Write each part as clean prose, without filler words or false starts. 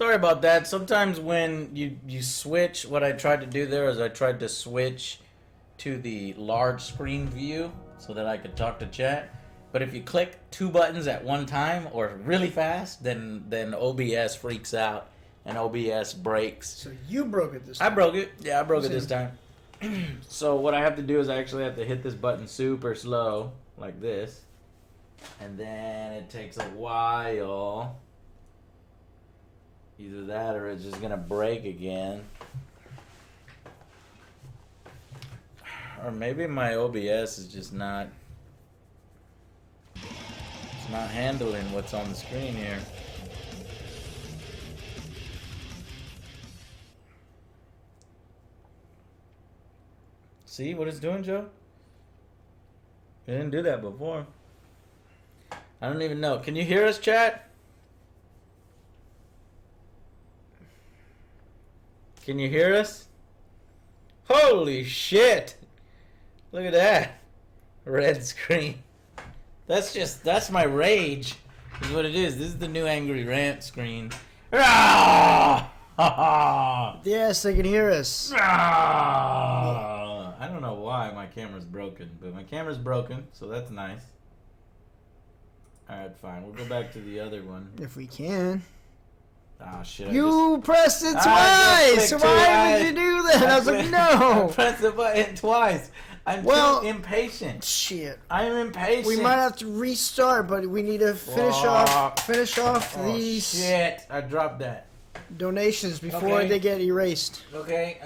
Sorry about that. Sometimes when you switch, what I tried to do there is I tried to switch to the large screen view so that I could talk to chat. But if you click 2 buttons at one time or really fast, then OBS freaks out and OBS breaks. So you broke it this time. I broke it. Yeah, I broke it this time. So what I have to do is I actually have to hit this button super slow, like this. And then it takes a while. Either that or it's just going to break again. Or maybe my OBS is just not... It's not handling what's on the screen here. See what it's doing, Joe? It didn't do that before. I don't even know. Can you hear us, chat? Can you hear us? Holy shit! Look at that. Red screen. That's my rage. Is what it is. This is the new angry rant screen. Yes, they can hear us. I don't know why my camera's broken, but my camera's broken, so that's nice. Alright, fine. We'll go back to the other one. If we can. Oh, shit. You pressed it twice! Why did you do that? I was like, no! I pressed the button twice. I'm too impatient. Shit. I'm impatient. We might have to restart, but we need to finish off these shit. I dropped that. Donations before they get erased. Okay,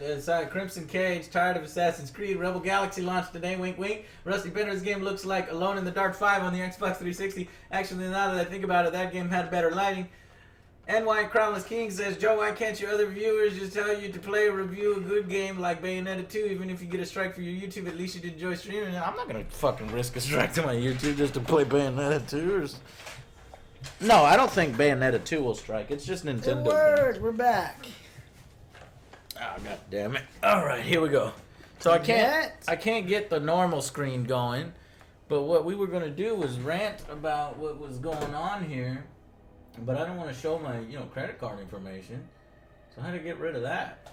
it's Crimson Cage, tired of Assassin's Creed. Rebel Galaxy launched today, wink wink. Rusty Bender's game looks like Alone in the Dark 5 on the Xbox 360. Actually, now that I think about it, that game had better lighting. NY Crownless King says, Joe, why can't your other viewers just tell you to play or review a good game like Bayonetta 2, even if you get a strike for your YouTube, at least you'd enjoy streaming? I'm not going to fucking risk a strike to my YouTube just to play Bayonetta 2. No, I don't think Bayonetta 2 will strike. It's just Nintendo. It worked. We're back. Oh, god damn it. Alright, here we go. So I can't get the normal screen going, but what we were going to do was rant about what was going on here. But I don't want to show my, credit card information. So I had to get rid of that.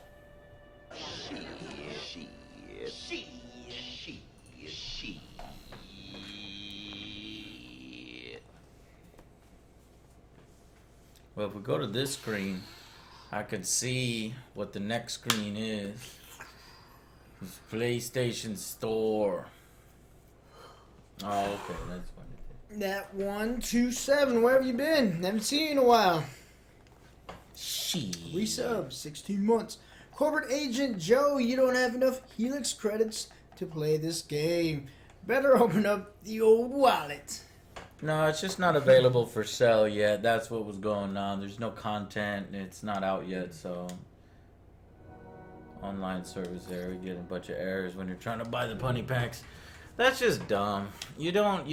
Well, if we go to this screen, I can see what the next screen is. It's PlayStation Store. Oh, okay, that's funny. That 127, where have you been? Haven't seen you in a while. Resub, 16 months. Corporate Agent Joe, you don't have enough Helix credits to play this game. Better open up the old wallet. No, it's just not available for sale yet. That's what was going on. There's no content. It's not out yet, so... Online service error. We get a bunch of errors when you're trying to buy the punny packs. That's just dumb. You don't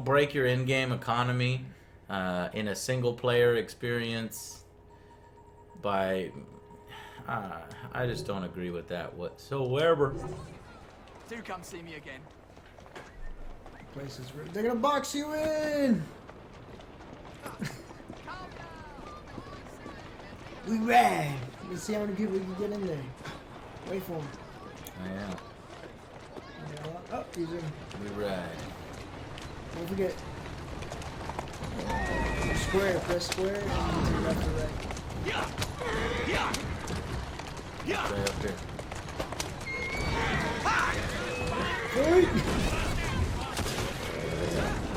break your in-game economy in a single-player experience by... I just don't agree with that whatsoever. Do come see me again. Places they're gonna box you in. We ran. Let's see how many people we can get in there. Wait for him. Yeah. Oh, he's in. We ride. Don't forget. Square, press square, and turn left to right. Stay up here. Hey!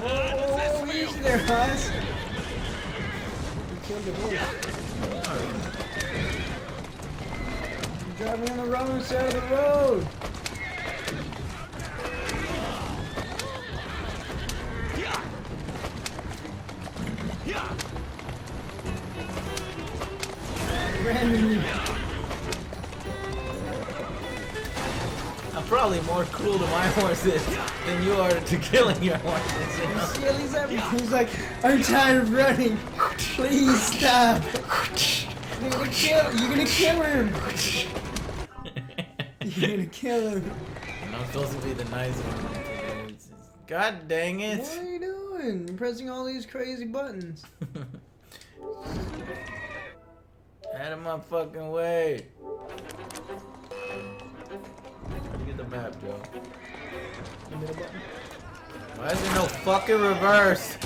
Oh, easy there, Hans. You killed the horse. You're driving on the wrong side of the road. Randomly. I'm probably more cruel to my horses than you are to killing your horses. You know? See, at least everything's like, I'm tired of running. Please stop. You're gonna kill him. You're gonna kill him. I'm supposed to be the nice one. God dang it. What are you doing? You're pressing all these crazy buttons. Out of my fucking way. How do you get the map, Joe? The middle button. Why is there no fucking reverse?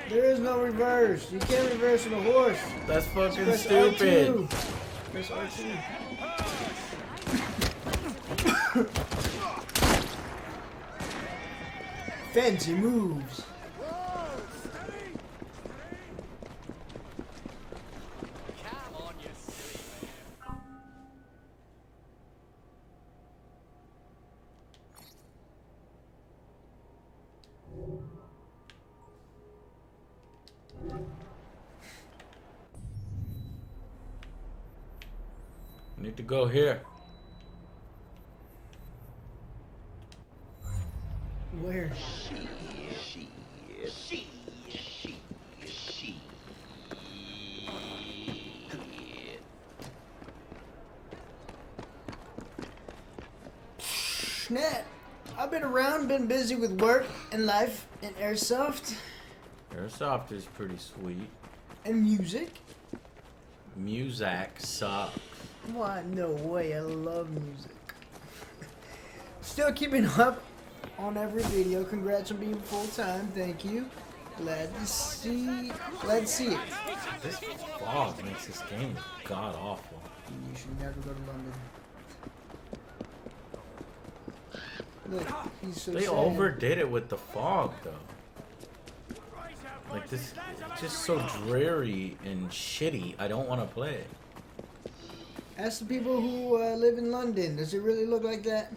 There is no reverse. You can't reverse on a horse. That's fucking Press stupid. R2. Press R2. Fancy moves. Need to go here. Where? Snap. I've been around, been busy with work and life and airsoft Airsoft is pretty sweet. and music. Muzak sucks. What? No way. I love music. Still keeping up on every video. Congrats on being full time. Thank you. Glad to see it. This fog makes this game god awful. You should never go to London. Look, he's so They sad. overdid it with the fog, though. Like this, it's just so dreary and shitty. I don't want to play. Ask the people who live in London. Does it really look like that?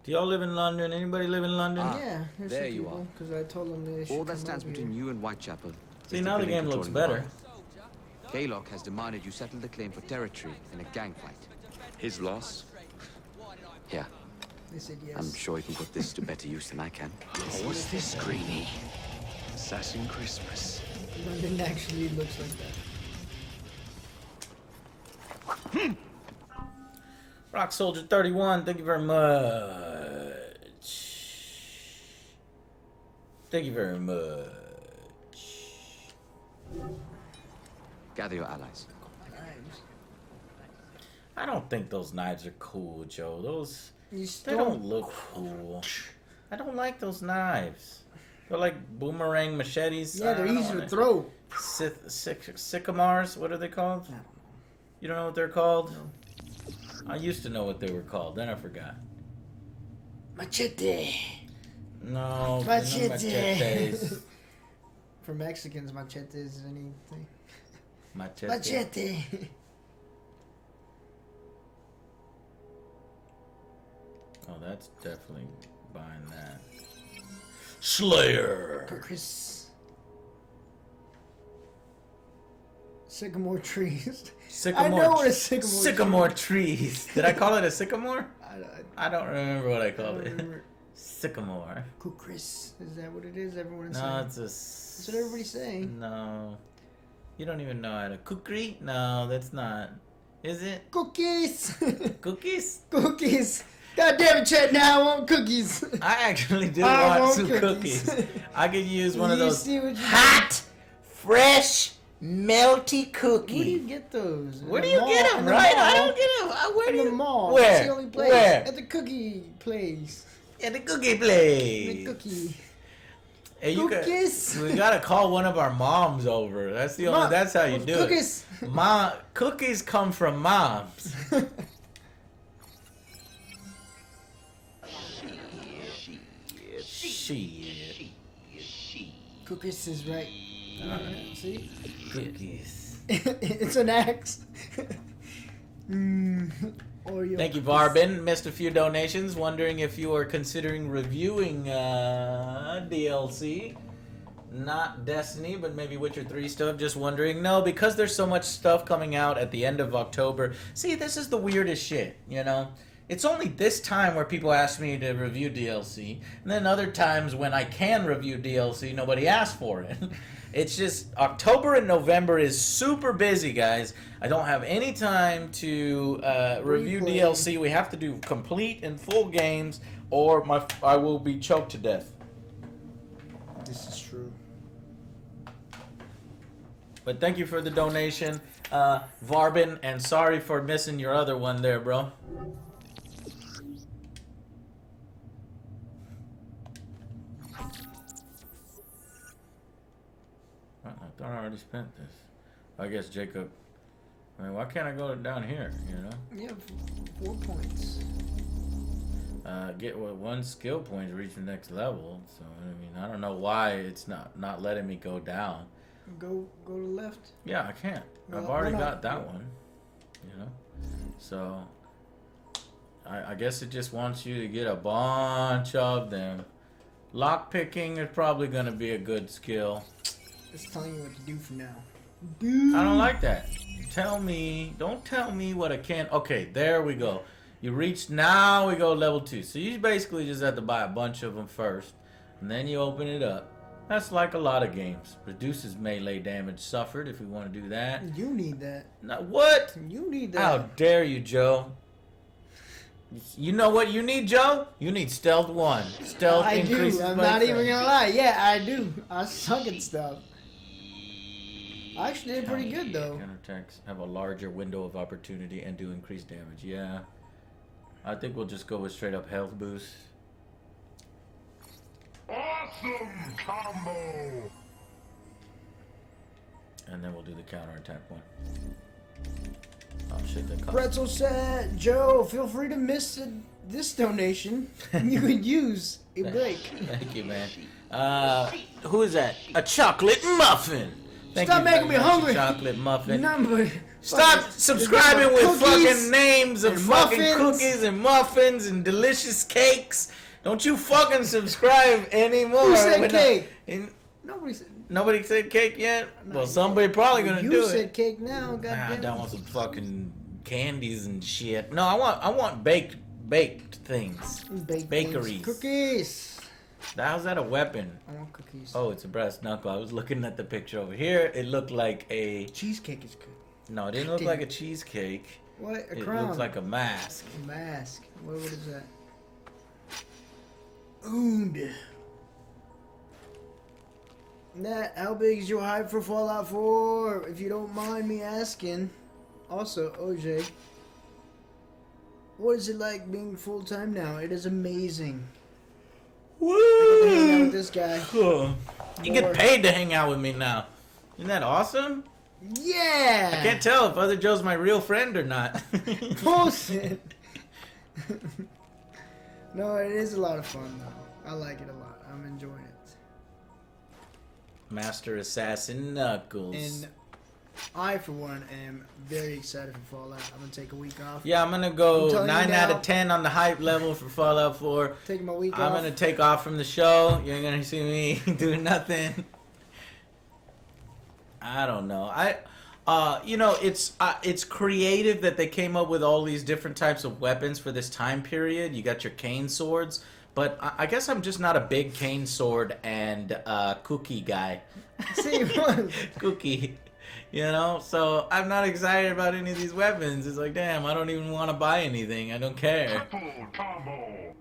Do y'all live in London? Anybody live in London? Ah, Yeah, there's there some you people, are. because I told them they should All that come stands over between here. you and Whitechapel. See, is now the villain game looks controlling the better. borough. Gaylock has demanded you settle the claim for territory in a gang fight. His loss? Yeah, They said yes. I'm sure he can put this to better use than I can. Oh, what's this, Greenie? Assassin Christmas. London actually looks like that. Rock Soldier 31, thank you very much. Thank you very much. Gather your allies. Knives. I don't think those knives are cool, Joe. Those, You they still don't look cool. I don't like those knives. They're like boomerang machetes. Yeah, I they're don't easy to wanna- throw. Sycamores, what are they called? I don't know. You don't know what they're called? No. I used to know what they were called, then I forgot. Machete. No, Machete. no machetes. For Mexicans, machete is anything. Machete. Machete. Oh, that's definitely buying that. Slayer. Chris. Sycamore trees. Sycamore. I know what a sycamore Sycamore trees. Did I call it a sycamore? I I don't remember what I called don't it. remember. Sycamore. Chris. Is that what it is? Everyone is No, saying. it's a. That's what everybody's saying. No. You don't even know how to kukri? No, that's not. Is it? Cookies. Cookies? Cookies. God damn it, Chet, now I want cookies. I actually do I want want some cookies. cookies. I could use one of You those see what you hot, fresh, melty Where do you cookies. get those? In Where the do you mall- get them, in the right? I mall? don't get them. Where do In you? the mall. Where? That's the only place. Where? At the cookie place. At the cookie The place. cookie. Hey, you Cookies. we gotta call one of our moms over. That's the only. Mom, That's how you do cookies. it. Mom, cookies come from moms. Shit. Cookies is right. Alright, see? Cookies. It's an axe. Oreo Thank you, cookies. Varbin. Missed a few donations. Wondering if you are considering reviewing DLC. Not Destiny, but maybe Witcher 3 stuff. Just wondering. No, because there's so much stuff coming out at the end of October. See, this is the weirdest shit, you know? It's only this time where people ask me to review DLC, and then other times when I can review DLC, nobody asks for it. It's just October and November is super busy, guys. I don't have any time to review DLC. We have to do complete and full games, or I will be choked to death. This is true. But thank you for the donation, Varbin, and sorry for missing your other one there, bro. I thought I already spent this. I guess Jacob. I mean, why can't I go down here? You know. Yeah, 4 points. Get one skill point to reach the next level. So I mean, I don't know why it's not letting me go down. Go to the left. Yeah, I can't. Well, I've already why got not? that one. You know. So I guess it just wants you to get a bunch of them. Lock picking is probably gonna be a good skill. It's telling you what to do for now. I don't like that. Don't tell me what I can't. Okay, there we go. You reach, now we go level 2. So you basically just have to buy a bunch of them first, and then you open it up. That's like a lot of games. Reduces melee damage suffered if we want to do that. You need that. Now, what? You need that. How dare you, Joe? You know what you need, Joe? You need stealth 1. Stealth I increases do. I'm by not even friends. gonna lie. Yeah, I do. I suck at stuff. I actually did pretty good though. Counterattacks have a larger window of opportunity and do increased damage. Yeah. I think we'll just go with straight up health boost. Awesome combo! And then we'll do the counterattack one. Oh shit, that cost. Pretzel set. Joe, feel free to miss this donation. You could use a break. Thank you, man. Who is that? A chocolate muffin. Thank Stop you making very me much, hungry. Chocolate muffin. Number. Stop subscribing with Cookies fucking names of and fucking muffins. cookies and muffins and delicious cakes. Don't you fucking subscribe anymore. Who said We're not- cake? in- Nobody said. Nobody said cake yet? Well, yet. somebody probably gonna You do said it. cake now. Nah, I Goddamn. don't want some fucking candies and shit. No, I want baked things. Baked bakeries. things. Cookies. How's that a weapon? I want cookies. Oh, it's a brass knuckle. I was looking at the picture over here. It looked like a... Cheesecake is good. No, it didn't look like a cheesecake. What? A It crown. looks like a mask. A mask. What is that? Oond. Nat, how big is your hype for Fallout 4? If you don't mind me asking. Also, OJ, what is it like being full time now? It is amazing. I get to hang out with this guy. You get paid to hang out with me now. Isn't that awesome? Yeah. I can't tell if Other Joe's my real friend or not. Bullshit. No, it is a lot of fun though. I like it a lot. I'm enjoying it. Master Assassin Knuckles. And I, for one, am very excited for Fallout. I'm gonna take a week off. Yeah, I'm gonna I'm go telling you 9 out now. of 10 on the hype level for Fallout 4. Taking my week I'm off. gonna take off from the show. You ain't gonna see me doing nothing. I don't know. It's creative that they came up with all these different types of weapons for this time period. You got your cane swords, but I guess I'm just not a big cane sword and cookie guy. See, what? Cookie. You know, so I'm not excited about any of these weapons. It's like, damn, I don't even want to buy anything. I don't care. Triple combo!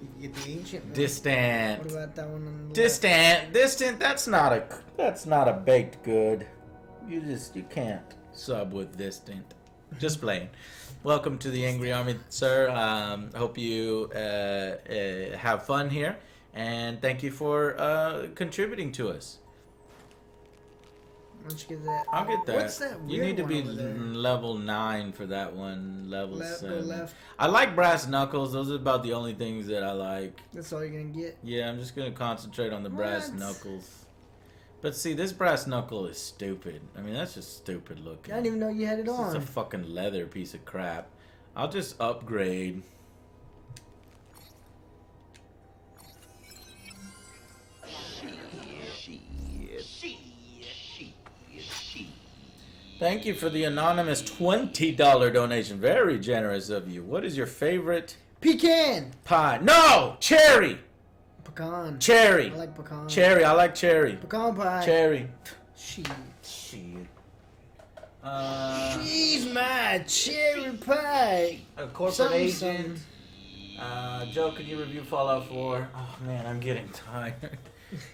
You get the ancient one. Distant. What about that one on the Distant. That's not a baked good. You can't sub with distant. Just plain. Welcome to the Angry Army, sir. Hope you have fun here, and thank you for contributing to us. Why don't you get that? I'll get that. What's that You weird need to one be over there? level 9 for that one. Level Go 7. left. I like brass knuckles. Those are about the only things that I like. That's all you're gonna get. Yeah, I'm just gonna concentrate on the brass What? knuckles. But see, this brass knuckle is stupid. I mean, that's just stupid looking. I didn't even know you had it This is a on. fucking leather piece of crap. I'll just upgrade. Thank you for the anonymous $20 donation. Very generous of you. What is your favorite Pecan. pie? No! Cherry! Pecan. Cherry. I like pecan. Cherry. I like cherry. Pecan pie. Cherry. Shit. Shit. She's my cherry pie. A corporate Something, agent. Joe, can you review Fallout 4? Oh man, I'm getting tired.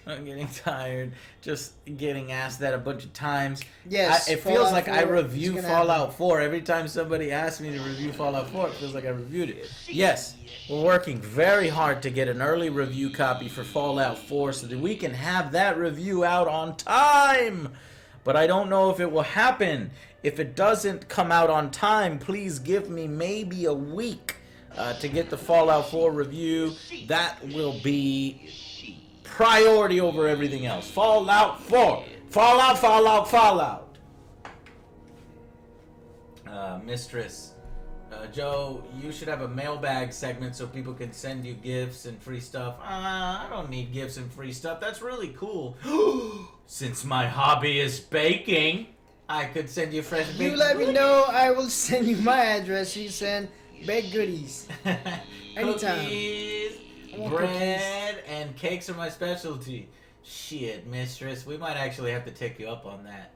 I'm getting tired. Just getting asked that a bunch of times. Yes. It feels like I 4 review is gonna Fallout happen. 4. Every time somebody asks me to review Fallout 4, it feels like I reviewed it. Yes, we're working very hard to get an early review copy for Fallout 4 so that we can have that review out on time. But I don't know if it will happen. If it doesn't come out on time, please give me maybe a week to get the Fallout 4 review. That will be priority over everything else. Fallout 4. Fallout, Fallout, Fallout. Mistress. Joe, you should have a mailbag segment so people can send you gifts and free stuff. I don't need gifts and free stuff. That's really cool. Since my hobby is baking, I could send you fresh baked You let me know. I will send you my address. You send baked goodies. Anytime. Cookies, I want bread, and cakes are my specialty. Shit, mistress. We might actually have to take you up on that.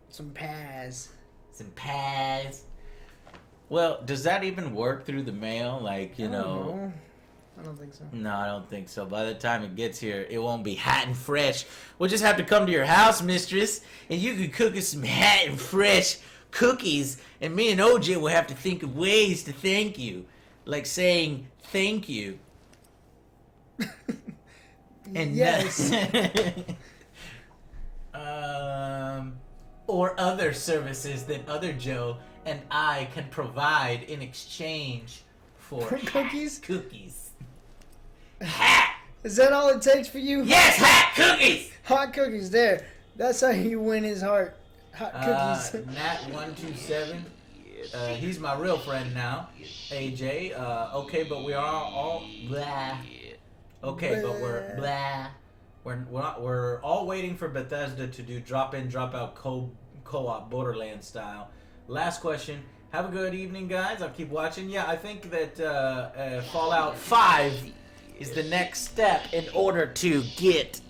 Some pies. Some pies. Well, does that even work through the mail? Like, you I don't know... I don't think so. No, I don't think so. By the time it gets here, it won't be hot and fresh. We'll just have to come to your house, mistress, and you can cook us some hot and fresh cookies, and me and OJ will have to think of ways to thank you. Like saying, thank you. And Yes. or other services that other Joe and I can provide in exchange for For cookies? Cookies. Hat! Is that all it takes for you? Yes, hat cookies! Hot cookies. There. That's how you win his heart. Hot cookies. Nat127. He's my real friend now. AJ. Okay, but we are all blah. Okay, but we're blah. We're all waiting for Bethesda to do drop-in, drop-out co-op Borderlands style. Last question. Have a good evening, guys. I'll keep watching. Yeah, I think that Fallout 5 is the next step in order to get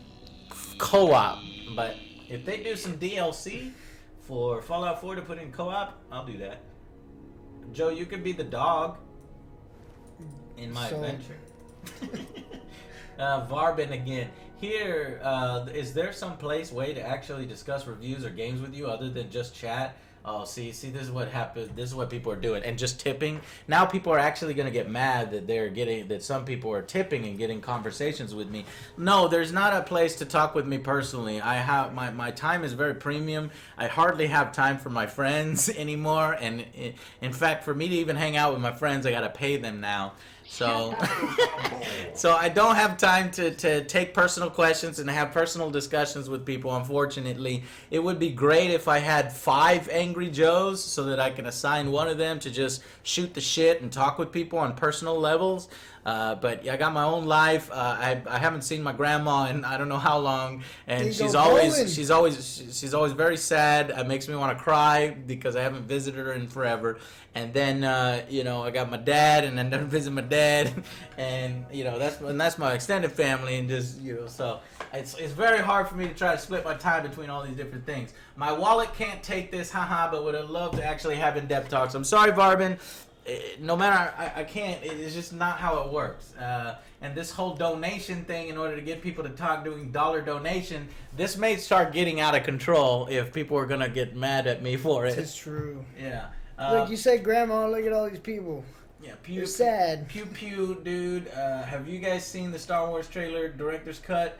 co-op. But if they do some DLC for Fallout 4 to put in co-op, I'll do that. Joe, you could be the dog in my adventure. Varbin again. Here, is there some way to actually discuss reviews or games with you other than just chat? Oh, see, this is what happens. This is what people are doing, and just tipping. Now people are actually going to get mad that some people are tipping and getting conversations with me. No, there's not a place to talk with me personally. I have my time is very premium. I hardly have time for my friends anymore, and in fact, for me to even hang out with my friends, I got to pay them now. So, so I don't have time to take personal questions and have personal discussions with people, unfortunately. It would be great if I had 5 Angry Joes so that I can assign one of them to just shoot the shit and talk with people on personal levels. But I got my own life. I haven't seen my grandma in I don't know how long, and she's always very sad. It makes me want to cry because I haven't visited her in forever. And then I got my dad, and then I visit my dad, and that's my extended family, and just so it's very hard for me to try to split my time between all these different things. My wallet can't take this, haha, but would have loved to actually have in-depth talks. I'm sorry, Varbin. No matter, I can't. It's just not how it works. And this whole donation thing, in order to get people to talk, doing dollar donation, this may start getting out of control if people are gonna get mad at me for it. It's true. Yeah. Look, you said grandma. Look at all these people. Yeah. You're sad. Pew pew, dude. Have you guys seen the Star Wars trailer, director's cut?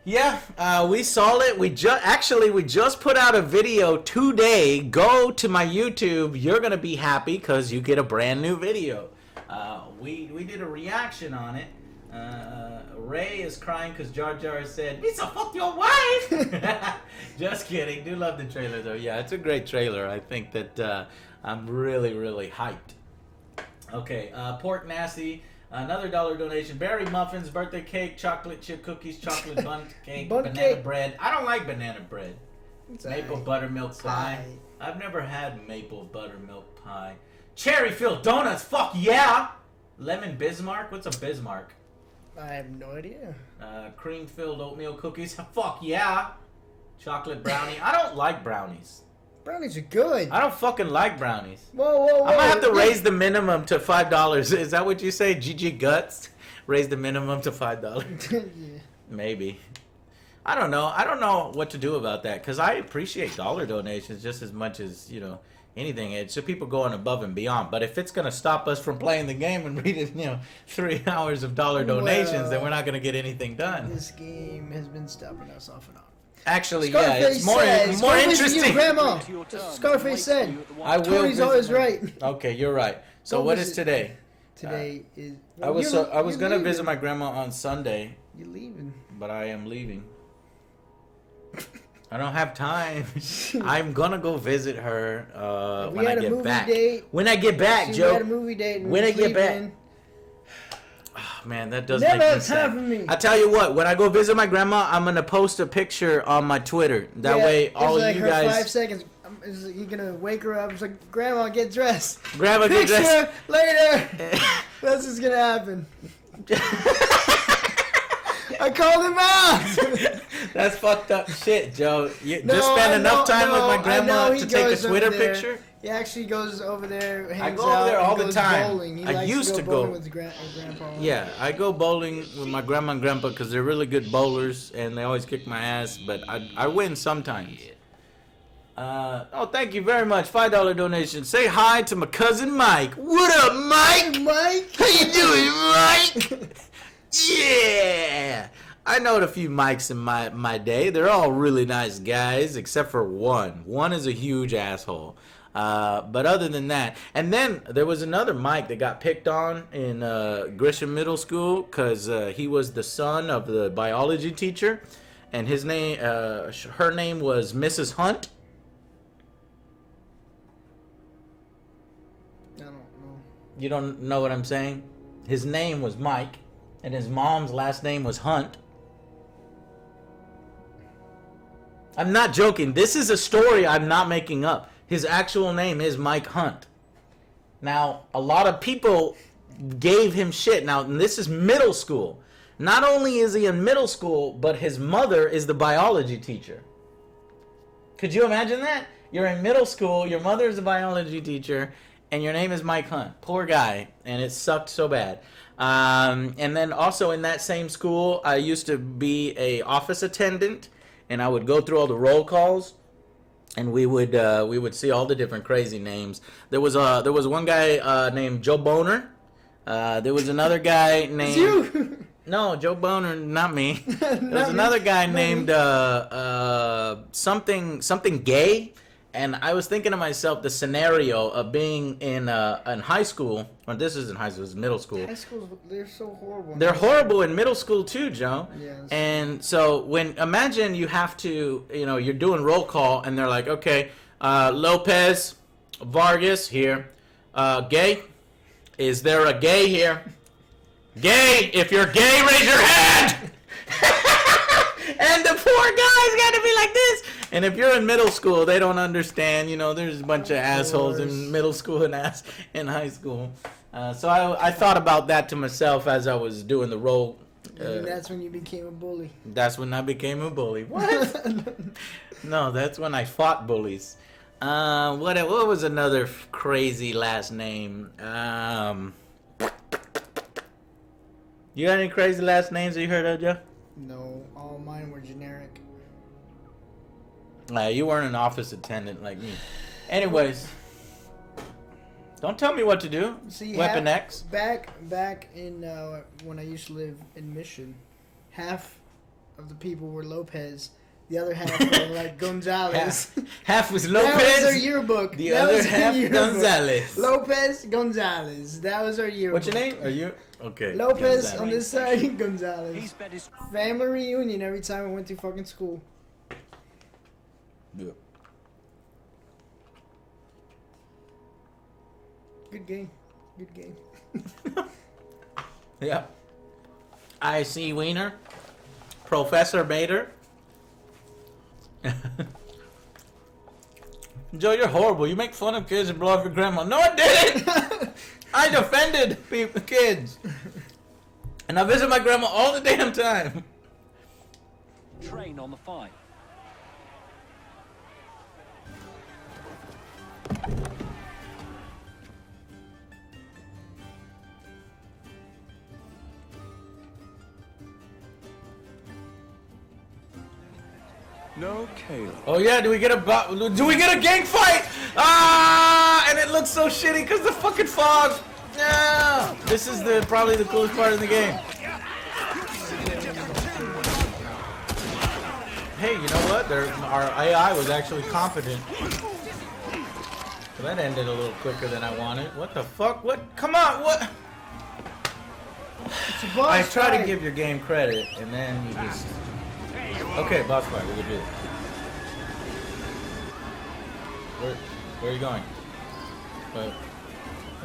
Yeah, we saw it. We just put out a video today. Go to my YouTube. You're gonna be happy because you get a brand new video. We did a reaction on it. Ray is crying because Jar Jar said, "Misa, fuck your wife." Just kidding. Do love the trailer though. Yeah, it's a great trailer. I think that I'm really hyped. Okay, Pork Nasty. Another dollar donation. Berry muffins, birthday cake, chocolate chip cookies, chocolate bundt cake, Bundt banana cake. bread. I don't like banana bread. It's Maple alright. buttermilk pie. Pie. I've never had maple buttermilk pie. Cherry filled donuts. Fuck yeah. Lemon Bismarck. What's a Bismarck? I have no idea. Cream filled oatmeal cookies. Fuck yeah. Chocolate brownie. I don't like brownies. Brownies are good. I don't fucking like brownies. Whoa. I might have to raise the minimum to $5. Is that what you say? GG Guts? Raise the minimum to $5. Yeah. Maybe. I don't know. I don't know what to do about that because I appreciate dollar donations just as much as, you know, anything. It's so people going above and beyond. But if it's going to stop us from playing the game and reading, 3 hours of dollar donations, then we're not going to get anything done. This game has been stopping us off and on. Actually, Scarface it's more Scarface interesting. You, Grandma. Scarface said. I will. Tony's always right. Okay, you're right. So Don't what is visit- today? Today is. I was you're gonna visit leaving. my grandma on Sunday, You're leaving. but I am leaving. I don't have time. I'm gonna go visit her We when I had a get movie back. date. When I get back, See, we Joe. had a movie date. And When we're I get back. leaving. Oh, man, that does Never make me have sad. time for me. I tell you what, when I go visit my grandma, I'm gonna post a picture on my Twitter. That Yeah, way, it's all like you her guys. 5 seconds. You're gonna wake her up. It's like, Grandma, get dressed. Grandma, get Picture dressed. later. That's what's gonna happen. I called him out. That's fucked up shit, Joe. You No, just spend I enough know- time with no, my I grandma know he to take a goes over Twitter there. picture. He actually goes over there, hangs I go over there out, all and the goes time. Bowling. He I likes used to to go go. bowling with his grandpa. Yeah, I go bowling with my grandma and grandpa because they're really good bowlers and they always kick my ass, but I win sometimes. Thank you very much. $5 donation. Say hi to my cousin Mike. What up, Mike? Mike. How you doing, Mike? Yeah. I know a few Mikes in my day. They're all really nice guys, except for one. One is a huge asshole. But other than that, and then there was another Mike that got picked on in Grisham Middle School because he was the son of the biology teacher, and his name, her name was Mrs. Hunt. I don't know. You don't know what I'm saying? His name was Mike, and his mom's last name was Hunt. I'm not joking. This is a story I'm not making up. His actual name is Mike Hunt. Now, a lot of people gave him shit. Now, this is middle school. Not only is he in middle school, but his mother is the biology teacher. Could you imagine that? You're in middle school, your mother is a biology teacher, and your name is Mike Hunt. Poor guy, and it sucked so bad. And then also in that same school, I used to be a office attendant, and I would go through all the roll calls, and we would see all the different crazy names. There was one guy named Joe Boner. There was another guy named You. No, Joe Boner, not me. There was Not me. another guy Not named me. something gay, and I was thinking to myself the scenario of being in high school. Or this isn't high school; it's middle school. High schools, they're so horrible. They're horrible in middle school too, Joe. Yes. And so imagine you have to, you're doing roll call, and they're like, okay, Lopez, Vargas here, gay. Is there a gay here? Gay! If you're gay, raise your hand! And the poor guy's got to be like this. And if you're in middle school, they don't understand. There's a bunch of assholes course. in middle school and in high school. So I thought about that to myself as I was doing the role. And that's when you became a bully. That's when I became a bully. What? No, that's when I fought bullies. What was another crazy last name? You got any crazy last names that you heard of, Joe? No, all mine were generic. You weren't an office attendant like me. Anyways, don't tell me what to do. See, Weapon X. Back in when I used to live in Mission, half of the people were Lopez. The other half were like Gonzalez. Half was That was our Lopez. yearbook. The That other was our half yearbook. Gonzalez. Lopez Gonzalez. That was our yearbook. What's your name? Are you okay? Lopez Gonzalez. on this side, Gonzalez. Family reunion every time I went to fucking school. Yeah. Good game. Good game. Yeah. I see Wiener. Professor Bader. Joe, you're horrible. You make fun of kids and blow up your grandma. No, I didn't. I defended kids. And I visit my grandma all the damn time. Train on the 5. No Kayla. Oh yeah, do we get a gang fight? Ah, and it looks so shitty because the fucking fog. No, this is probably the coolest part of the game. Hey, you know what? Our AI was actually competent. So that ended a little quicker than I wanted. What the fuck? What? Come on! What? It's a boss I try fight. to give your game credit, and then you just. Okay, boss fight. We can do it. Where are you going? What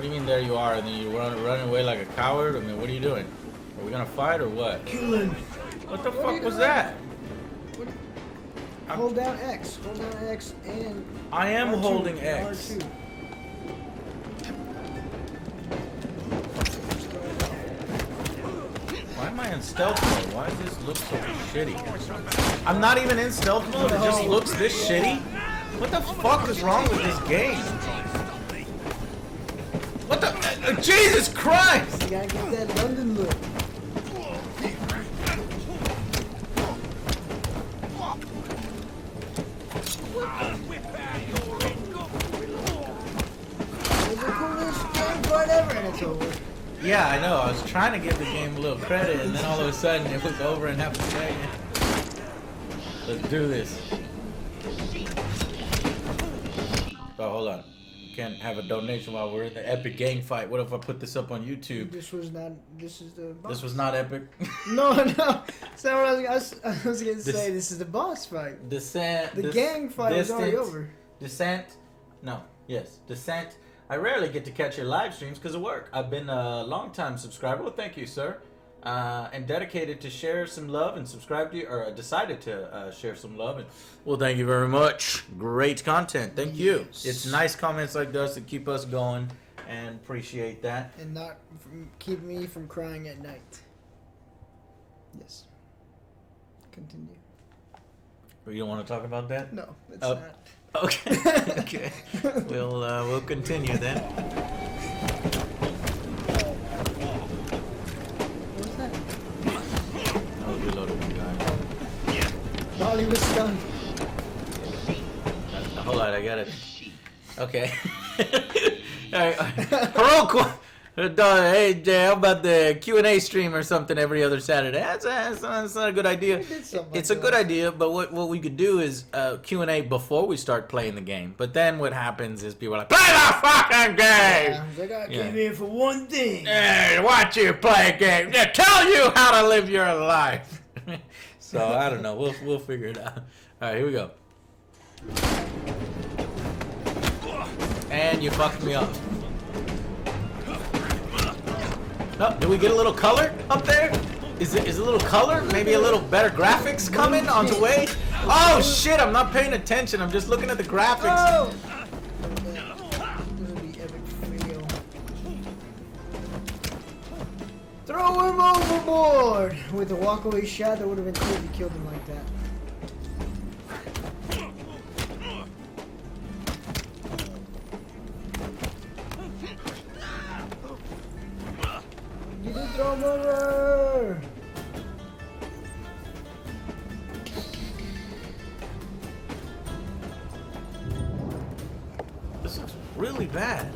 do you mean there you are, and then you running away like a coward? I mean, what are you doing? Are we gonna fight or what? Killing. What the fuck was that? Hold down X. Hold down X and I am R2, holding and X. R2. Why am I in stealth mode? Why does this look so shitty? I'm not even in stealth mode. It just looks this shitty. What the fuck is wrong with this game? What the? Jesus Christ! You gotta get that London look. It's the coolest game fight ever, and it's over. Yeah, I know. I was trying to give the game a little credit, and then all of a sudden it was over in half a second. Let's do this. Oh, hold on. Can't have a donation while we're in the epic gang fight. What if I put this up on YouTube? This was not. This is the. Boss. This was not epic. No, no. So what I was gonna say. This is the boss fight. Descent. The gang fight is already over. Descent. No. Yes. Descent. I rarely get to catch your live streams because of work. I've been a long-time subscriber. Well, thank you, sir. And dedicated to share some love and subscribe to you, or decided to share some love. And well, thank you very much. Great content. Thank you. It's nice comments like this that keep us going, and appreciate that. And not keep me from crying at night. Yes. Continue. You don't want to talk about that? No, it's Oh. not. Okay. Okay. We'll continue then. What was that? I was reloading one guy. Molly was stunned. Hold on, I got it. Okay. Alright. Heroic. Hey Jay, how about the Q&A stream or something every other Saturday? That's not a good idea. It's a good idea, but what we could do is Q&A before we start playing the game. But then what happens is people are like, play the fucking game! I came here for one thing. Hey, watch you play a game. Yeah, tell you how to live your life. So I don't know. We'll figure it out. All right, here we go. And you fucked me up. Oh, did we get a little color up there? Is a little color? Maybe a little better graphics coming on the way? Oh shit, I'm not paying attention. I'm just looking at the graphics. Oh! This would be epic fail. Throw him overboard! With a walkaway shot that would have been cool if you killed him like that. You did throw him over! This looks really bad.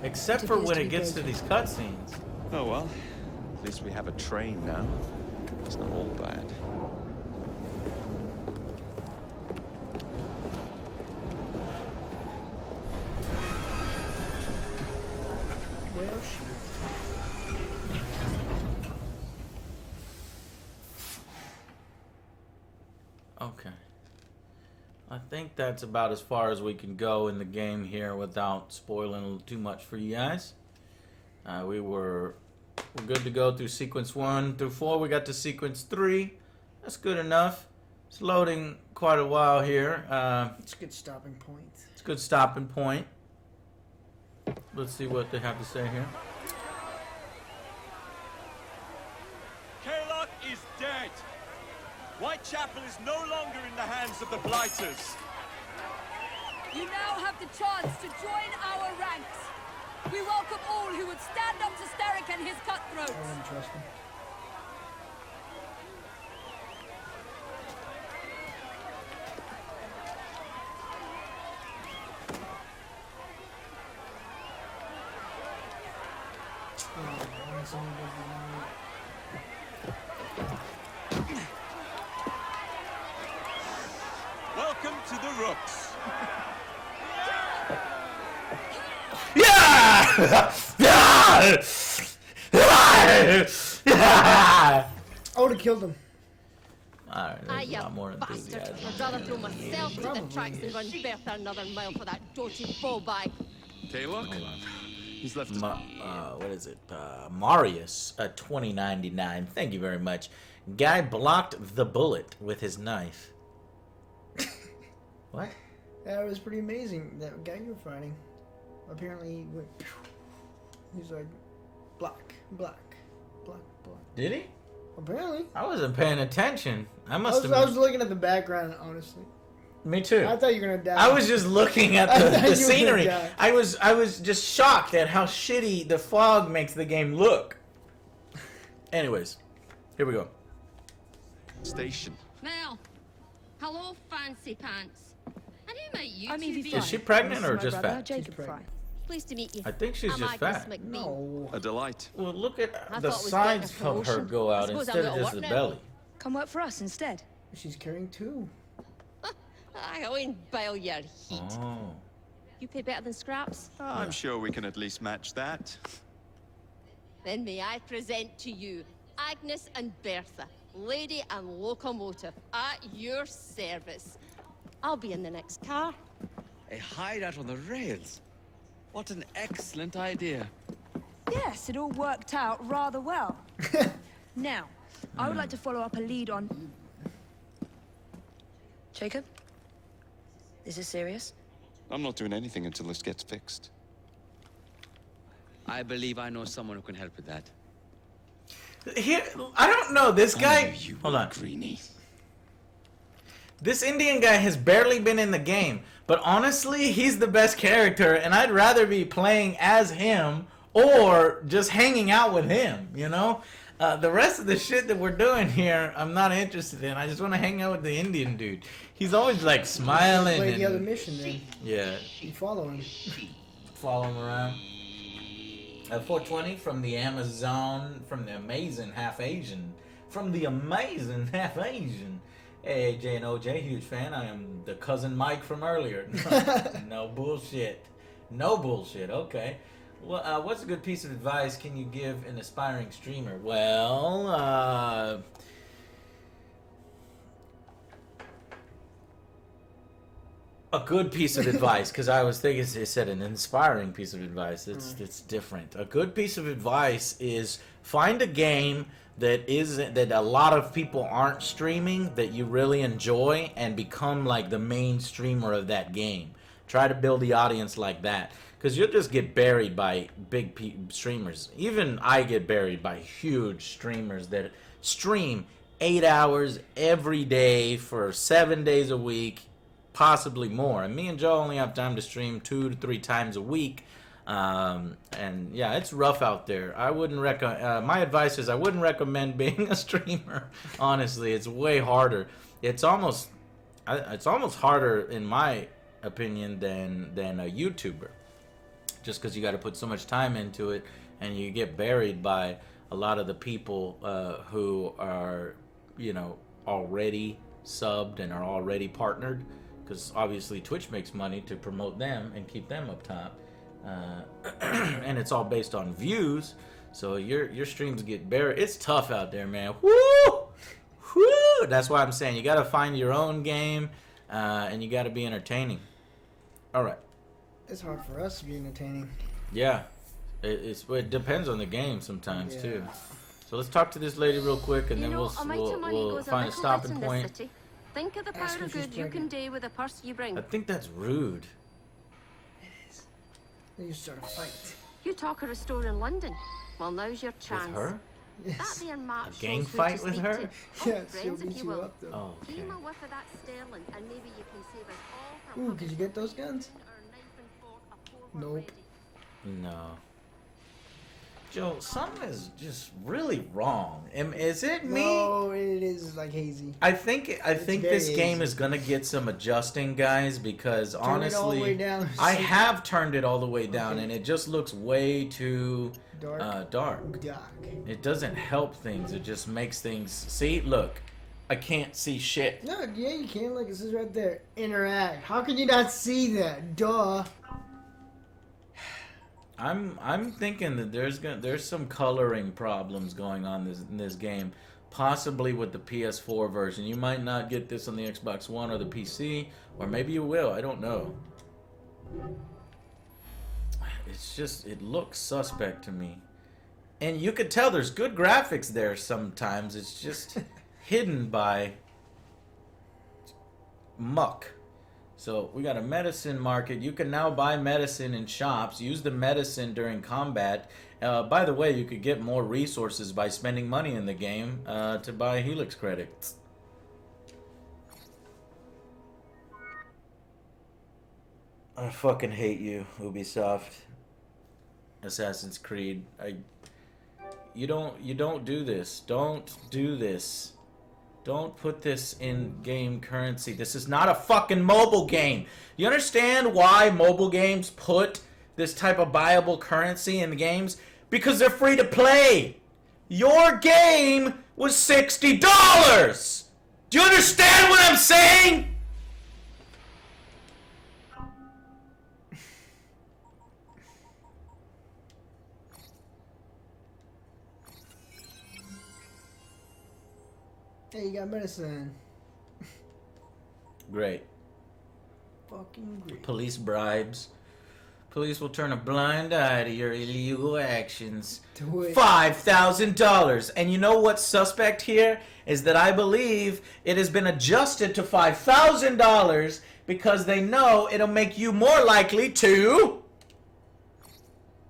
Except for when it gets to these cutscenes. Oh well, at least we have a train now. It's not all bad. Well, shit. Okay. I think that's about as far as we can go in the game here without spoiling too much for you guys. We're good to go through sequence 1 through 4. We got to sequence 3. That's good enough. It's loading quite a while here. It's a good stopping point. It's good stopping point. Let's see what they have to say here. Kaylock is dead. Whitechapel is no longer in the hands of the Blighters. You now have the chance to join our ranks. We welcome all who would stand up to Starrick and his cutthroats. I wouldn't trust him. Welcome to the Rooks. Yeah! I would have killed him. Alright, there's a lot more bastard. enthusiasm. I'd rather throw myself to the tracks than run Bertha another mile for that doty ball bag. Kaylock? He's left his... What is it? Marius, 2099. Thank you very much. Guy blocked the bullet with his knife. What? That was pretty amazing. That guy you're fighting. Apparently he went. He's like, black, black, black, black. Did he? Apparently. I wasn't paying attention. I I must was, have. I was looking at the background, honestly. Me too. I thought you were gonna die. I was just looking at I thought the you were scenery. gonna die. I was just shocked at how shitty the fog makes the game look. Anyways, here we go. Station. Well, hello, fancy pants. And who might you I'm two Evie be? Fry. Is she pregnant This is or my just brother, fat? Jacob Fry. pregnant. Pleased to meet you. I think she's I'm just Agnes fat. McBean. No. A delight. Well, look at I the thought it was sides getting a of her promotion. go I out suppose instead I'm of gonna just the work now. belly. Come work for us instead. She's carrying two. I won't bile your heat. Oh. You pay better than scraps? I'm sure we can at least match that. Then may I present to you Agnes and Bertha, lady and locomotive, at your service. I'll be in the next car. A hideout on the rails. What an excellent idea. Yes, it all worked out rather well. Now, I would like to follow up a lead on... Jacob? Is this serious? I'm not doing anything until this gets fixed. I believe I know someone who can help with that. Here, I don't know. This guy. Hold on. Greenie. This Indian guy has barely been in the game, but honestly, he's the best character, and I'd rather be playing as him or just hanging out with him, you know? The rest of the shit that we're doing here, I'm not interested in. I just want to hang out with the Indian dude. He's always like smiling. Play the other And, mission then. yeah, You follow him. follow him around. 420 from the Amazon, from the amazing half Asian. From the amazing half Asian. Hey, J and OJ, huge fan. I am the cousin Mike from earlier. No bullshit. No bullshit. Okay. Well, what's a good piece of advice can you give an aspiring streamer? Well, a good piece of advice, because I was thinking it said an inspiring piece of advice. It's different. A good piece of advice is find a game that a lot of people aren't streaming that you really enjoy and become like the main streamer of that game. Try to build the audience like that, because you'll just get buried by big streamers. Even I get buried by huge streamers that stream 8 hours every day for 7 days a week, possibly more. And me and Joe only have time to stream 2 to 3 times a week. And yeah, it's rough out there. I wouldn't recommend. My advice is I wouldn't recommend being a streamer. Honestly, it's way harder. It's almost harder in my opinion than a YouTuber. Just because you got to put so much time into it, and you get buried by a lot of the people who are, already subbed and are already partnered. Because obviously Twitch makes money to promote them and keep them up top. And it's all based on views, so your streams get buried. It's tough out there, man. Woo! Woo! That's why I'm saying you gotta find your own game, and you gotta be entertaining. All right. It's hard for us to be entertaining. Yeah, it depends on the game sometimes Yeah. too. So let's talk to this lady real quick, and then we'll find a stopping point. Think of the Ask power her of if she's good you can pregnant. do with the purse you bring. I think that's rude. Then you start a fight. You talk of a store in London. Well, now's your With chance. her? That Yes. there map A gang shows who fight to with speak her? to. Yeah, Oh, she'll friends, if beat you you will. up though. Oh, okay. Team a whiff of that sterling, and maybe you can save us all from Ooh, could you get those guns? or knife and fork a forward Nope. ready. No. Joe, something is just really wrong. Is it me? No, it is like hazy. I think very this game easy. is gonna get some adjusting, guys, because Turn it all the honestly, way down. I have turned it all the way down, Okay. and it just looks way too Dark. dark. Dark. It doesn't help things. It just makes things. See, look, I can't see shit. No, yeah, you can. Like it says right there, interact. How can you not see that? Duh. I'm thinking that there's some coloring problems going on in this game, possibly with the PS4 version. You might not get this on the Xbox One or the PC, or maybe you will. I don't know. It's just, it looks suspect to me, and you could tell there's good graphics there. Sometimes it's just hidden by muck. So we got a medicine market. You can now buy medicine in shops. Use the medicine during combat. By the way, you could get more resources by spending money in the game to buy Helix credits. I fucking hate you, Ubisoft. Assassin's Creed. You don't do this. Don't do this. Don't put this in game currency. This is not a fucking mobile game. You understand why mobile games put this type of buyable currency in the games? Because they're free to play. Your game was $60. Do you understand what I'm saying? Hey, you got medicine. Great. Fucking great. Police bribes. Police will turn a blind eye to your illegal actions. Do it. $5,000. And you know what's suspect here? Is that I believe it has been adjusted to $5,000 because they know it'll make you more likely to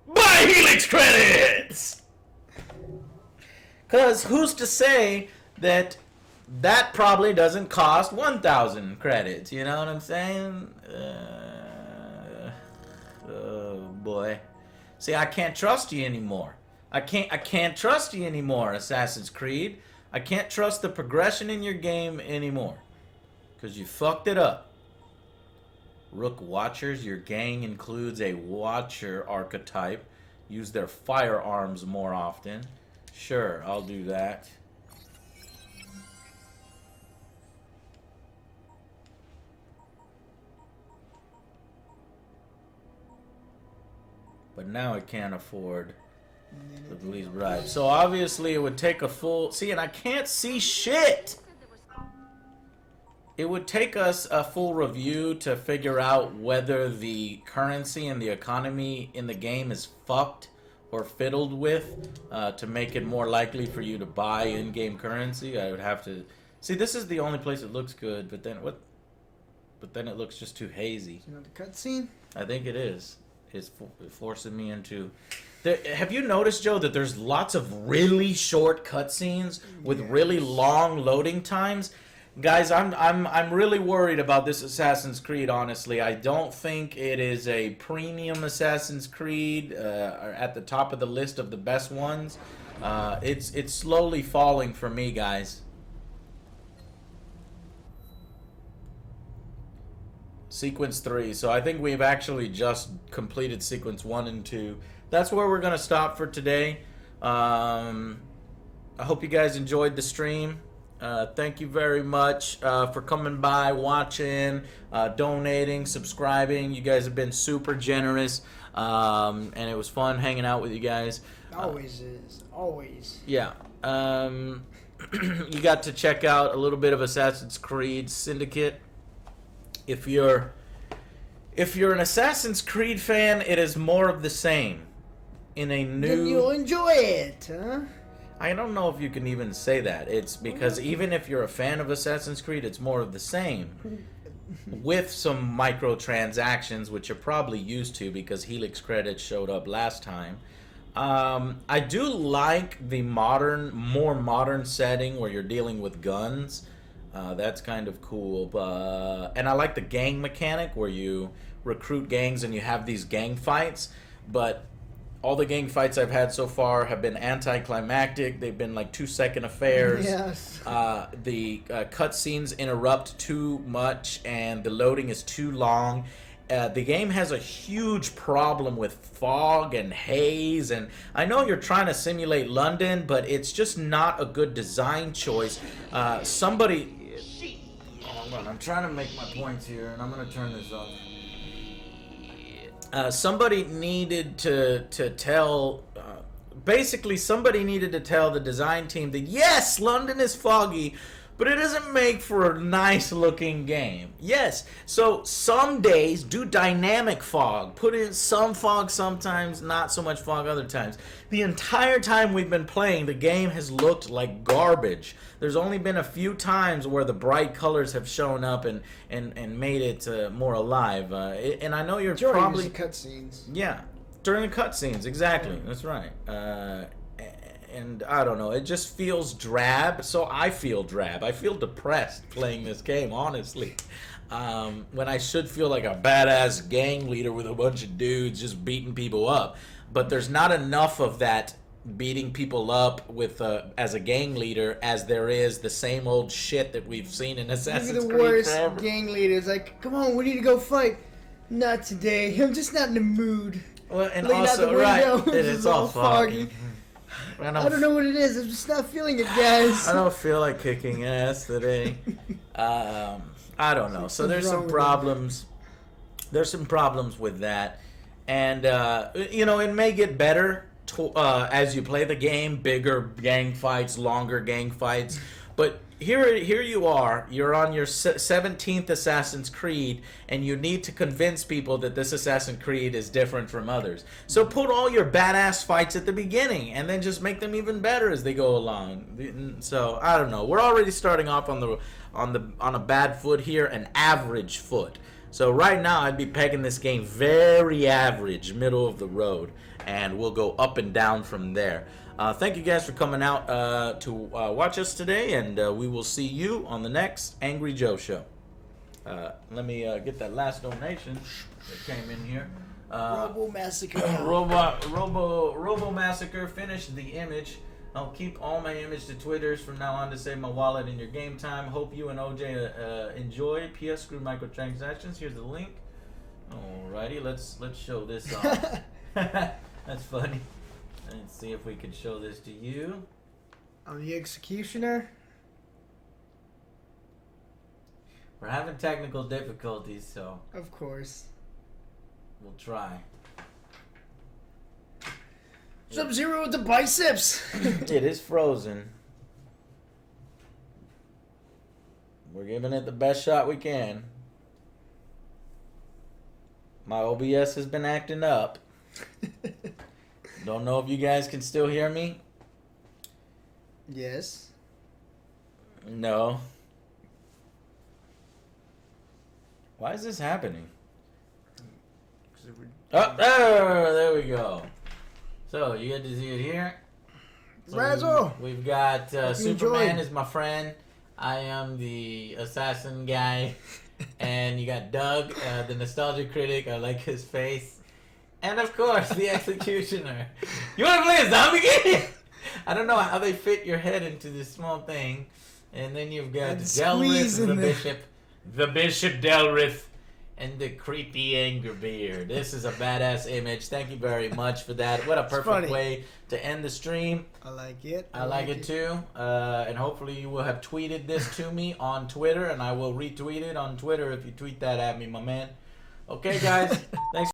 buy Helix credits! Because who's to say that that probably doesn't cost 1,000 credits? You know what I'm saying? Oh boy. See, I can't trust you anymore. I can't trust you anymore, Assassin's Creed. I can't trust the progression in your game anymore. Because you fucked it up. Rook Watchers, your gang includes a Watcher archetype. Use their firearms more often. Sure, I'll do that. But now I can't afford the police bribe. So obviously it would take a full... See, and I can't see shit! It would take us a full review to figure out whether the currency and the economy in the game is fucked or fiddled with to make it more likely for you to buy in-game currency. I would have to... See, this is the only place it looks good, but then what? But then it looks just too hazy. You know the cutscene? I think it is. It's forcing me into... Have you noticed, Joe, that there's lots of really short cutscenes with really long loading times? Guys, I'm really worried about this Assassin's Creed, honestly. I don't think it is a premium Assassin's Creed at the top of the list of the best ones. It's slowly falling for me, guys. Sequence 3. So I think we've actually just completed Sequence 1 and 2. That's where we're going to stop for today. I hope you guys enjoyed the stream. Thank you very much for coming by, watching, donating, subscribing. You guys have been super generous. And it was fun hanging out with you guys. Always is. Always. Yeah. You got to check out a little bit of Assassin's Creed Syndicate. If you're an Assassin's Creed fan, it is more of the same. In a new... Then you'll enjoy it, huh? I don't know if you can even say that. It's because even if you're a fan of Assassin's Creed, it's more of the same. with some microtransactions, which you're probably used to because Helix credits showed up last time. I do like the more modern setting where you're dealing with guns. That's kind of cool. And I like the gang mechanic where you recruit gangs and you have these gang fights. But all the gang fights I've had so far have been anticlimactic. They've been like 2-second affairs. Yes. The cutscenes interrupt too much and the loading is too long. The game has a huge problem with fog and haze, and I know you're trying to simulate London, but it's just not a good design choice. Somebody... Hold on, I'm trying to make my points here, and I'm going to turn this off. Somebody needed to tell... basically, somebody needed to tell the design team that, yes, London is foggy, but it doesn't make for a nice-looking game. Yes, so some days do dynamic fog. Put in some fog sometimes, not so much fog other times. The entire time we've been playing, the game has looked like garbage. There's only been a few times where the bright colors have shown up and made it more alive. And I know you're probably... cutscenes. Yeah, during the cutscenes, exactly. That's right. And I don't know, it just feels drab, so I feel drab. I feel depressed playing this game, honestly. When I should feel like a badass gang leader with a bunch of dudes just beating people up. But there's not enough of that beating people up with as a gang leader as there is the same old shit that we've seen in Assassin's Creed forever. Look at the worst gang leaders. Like, come on, we need to go fight. Not today. I'm just not in the mood. Well, and looking also, out the window, right, it's all foggy. I don't know what it is. I'm just not feeling it, guys. I don't feel like kicking ass today. I don't know. So there's some problems. There's some problems with that, and you know, it may get better as you play the game. Bigger gang fights, longer gang fights, but here you are. You're on your 17th Assassin's Creed, and you need to convince people that this Assassin's Creed is different from others. So put all your badass fights at the beginning, and then just make them even better as they go along. So I don't know. We're already starting off on a bad foot here, an average foot. So right now I'd be pegging this game very average, middle of the road, and we'll go up and down from there. Thank you guys for coming out to watch us today, and we will see you on the next Angry Joe show. Let me get that last donation that came in here. Robo Massacre. Robo Massacre finished the image. I'll keep all my image to Twitters from now on to save my wallet in your game time. Hope you and OJ enjoy. PS Screw Microtransactions. Here's the link. Alrighty, let's show this off. That's funny. Let's see if we can show this to you. I'm the executioner. We're having technical difficulties, so... Of course. We'll try. Sub-Zero with the biceps! It is frozen. We're giving it the best shot we can. My OBS has been acting up. Don't know if you guys can still hear me. Yes. No. Why is this happening? Oh, there we go. So, you get to see it here. So Razzle! we've got Superman enjoyed. is my friend. I am the assassin guy. And you got Doug, the nostalgia critic. I like his face. And of course, the executioner. You want to play a zombie game? I don't know how they fit your head into this small thing. And then you've got Delrith, the Bishop Delrith, and the creepy Angerbeard. This is a badass image. Thank you very much for that. What a perfect way to end the stream. I like it. I like it too. And hopefully you will have tweeted this to me on Twitter, and I will retweet it on Twitter if you tweet that at me, my man. Okay, guys. Thanks.